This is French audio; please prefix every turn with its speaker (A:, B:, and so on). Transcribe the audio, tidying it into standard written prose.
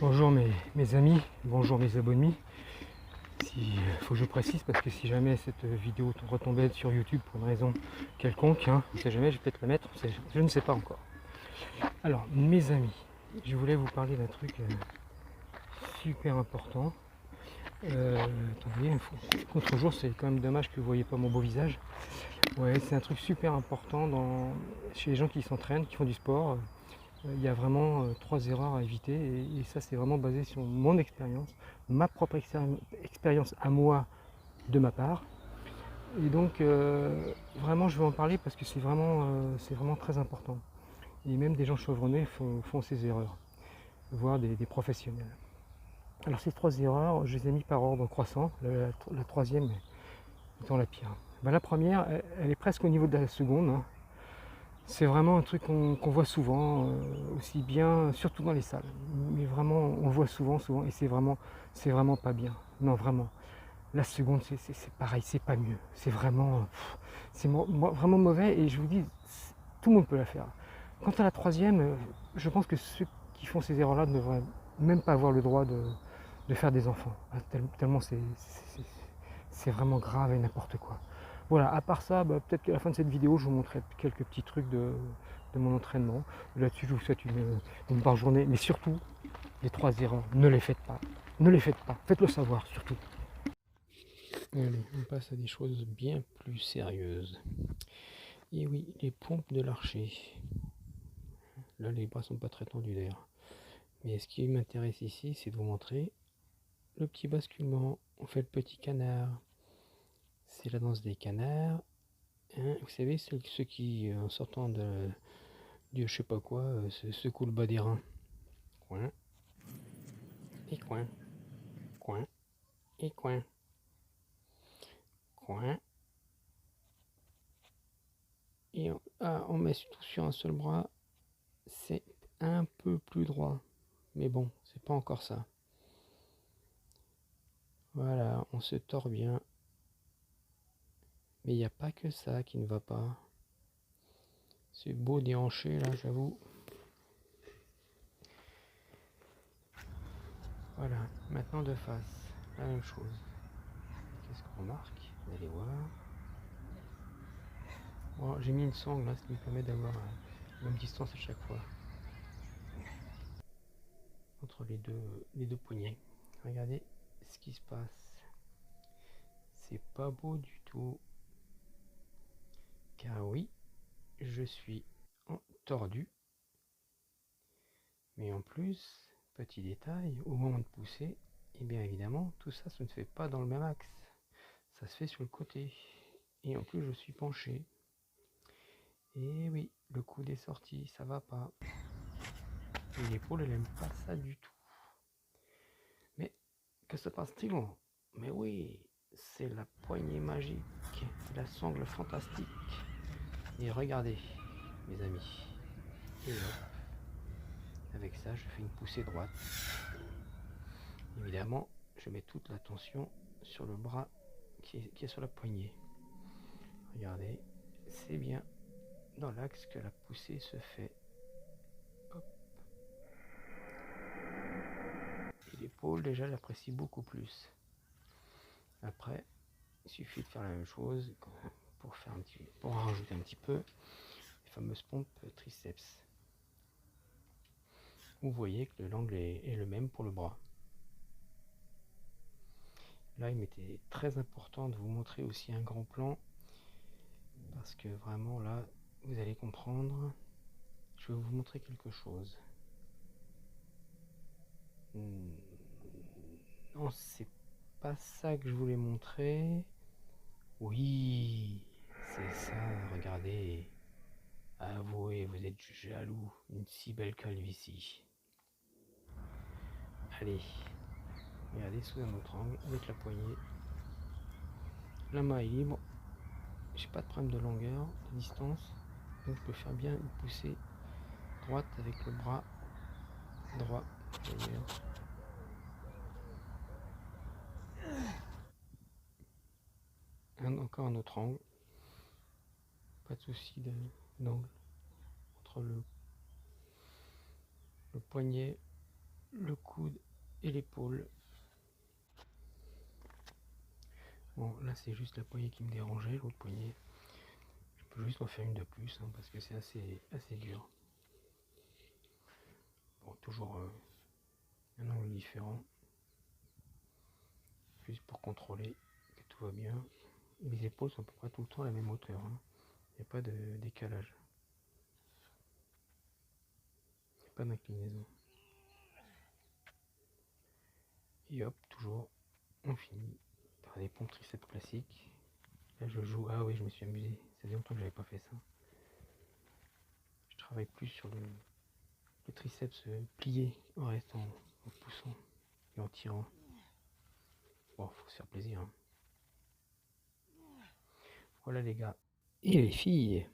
A: Bonjour mes amis, bonjour mes abonnés. Faut que je précise parce que si jamais cette vidéo retombait sur YouTube pour une raison quelconque, on ne sait jamais, je vais peut-être la mettre, je ne sais pas encore. Alors mes amis, je voulais vous parler d'un truc super important. Attendez, contre jour c'est quand même dommage que vous ne voyez pas mon beau visage. Ouais, c'est un truc super important chez les gens qui s'entraînent, qui font du sport. Il y a vraiment 3 erreurs à éviter et ça c'est vraiment basé sur mon expérience, ma propre expérience à moi de ma part. Et donc vraiment je vais en parler parce que c'est vraiment très important. Et même des gens chevronnés font ces erreurs, voire des professionnels. Alors ces 3 erreurs, je les ai mis par ordre croissant, la troisième étant la pire. La première, elle est presque au niveau de la seconde. C'est vraiment un truc qu'on voit souvent, aussi bien, surtout dans les salles. Mais vraiment, on le voit souvent, et c'est vraiment pas bien. Non, vraiment. La seconde, c'est pareil, c'est pas mieux. C'est vraiment, vraiment mauvais. Et je vous dis, tout le monde peut la faire. Quant à la troisième, je pense que ceux qui font ces erreurs-là ne devraient même pas avoir le droit de faire des enfants. Tellement c'est vraiment grave et n'importe quoi. Voilà, à part ça, peut-être qu'à la fin de cette vidéo, je vous montrerai quelques petits trucs de mon entraînement. Là-dessus, je vous souhaite une bonne journée, mais surtout, les 3 erreurs, ne les faites pas. Ne les faites pas, faites-le savoir, surtout. Allez, on passe à des choses bien plus sérieuses. Et oui, les pompes de l'archer. Là, les bras sont pas très tendus d'ailleurs. Mais ce qui m'intéresse ici, c'est de vous montrer le petit basculement. On fait le petit canard. C'est la danse des canards. Vous savez, ceux qui, en sortant du je sais pas quoi, se secouent le bas des reins. Coin, et coin, coin, et coin, coin. Et on met tout sur un seul bras. C'est un peu plus droit. Mais bon, c'est pas encore ça. Voilà, on se tord bien. Mais il n'y a pas que ça qui ne va pas. C'est beau déhanché là, j'avoue. Voilà, maintenant de face, la même chose. Qu'est-ce qu'on remarque? Vous allez voir. Bon, j'ai mis une sangle là, ce qui me permet d'avoir la même distance à chaque fois. Entre les deux poignets. Regardez ce qui se passe. C'est pas beau du tout. Car oui, je suis tordu. Mais en plus, petit détail, au moment de pousser, et bien évidemment, tout ça ne se fait pas dans le même axe. Ça se fait sur le côté. Et en plus, je suis penché. Et oui, le coude est sorti, ça va pas. Et l'épaule, elle aime pas ça du tout. Mais que se passe-t-il? Mais oui, c'est la poignée magique, la sangle fantastique. Et regardez, mes amis. Et hop, avec ça, je fais une poussée droite. Évidemment, je mets toute l'attention sur le bras qui est sur la poignée. Regardez, c'est bien dans l'axe que la poussée se fait. Hop. Et l'épaule, déjà, j'apprécie beaucoup plus. Après, il suffit de faire la même chose pour en rajouter un petit peu. Les fameuses pompes triceps. Vous voyez que l'angle est le même pour le bras. Là, il m'était très important de vous montrer aussi un grand plan parce que vraiment là, vous allez comprendre. Je vais vous montrer quelque chose. Non, c'est pas ça que je voulais montrer. Oui, c'est ça, regardez. Avouez, vous êtes jaloux, une si belle calvitie. Allez, regardez sous un autre angle, avec la poignée. La main est libre. J'ai pas de problème de longueur, de distance. Donc je peux faire bien une poussée droite avec le bras droit d'ailleurs. Encore un autre angle. Pas de souci d'angle entre le poignet, le coude et l'épaule. Bon, là c'est juste la poignée qui me dérangeait, l'autre poignée. Je peux juste en faire une de plus hein, parce que c'est assez dur. Bon, toujours un angle différent. Juste pour contrôler que tout va bien. Les épaules sont à peu près tout le temps à la même hauteur. Hein. Il n'y a pas de décalage. Il n'y a pas d'inclinaison. Et hop, toujours, on finit par des pompes triceps classiques. Là je joue, ah oui je me suis amusé, ça faisait longtemps que j'avais pas fait ça. Je travaille plus sur le triceps plié en restant, en poussant et en tirant. Bon, faut se faire plaisir. Hein. Voilà les gars. Et les filles.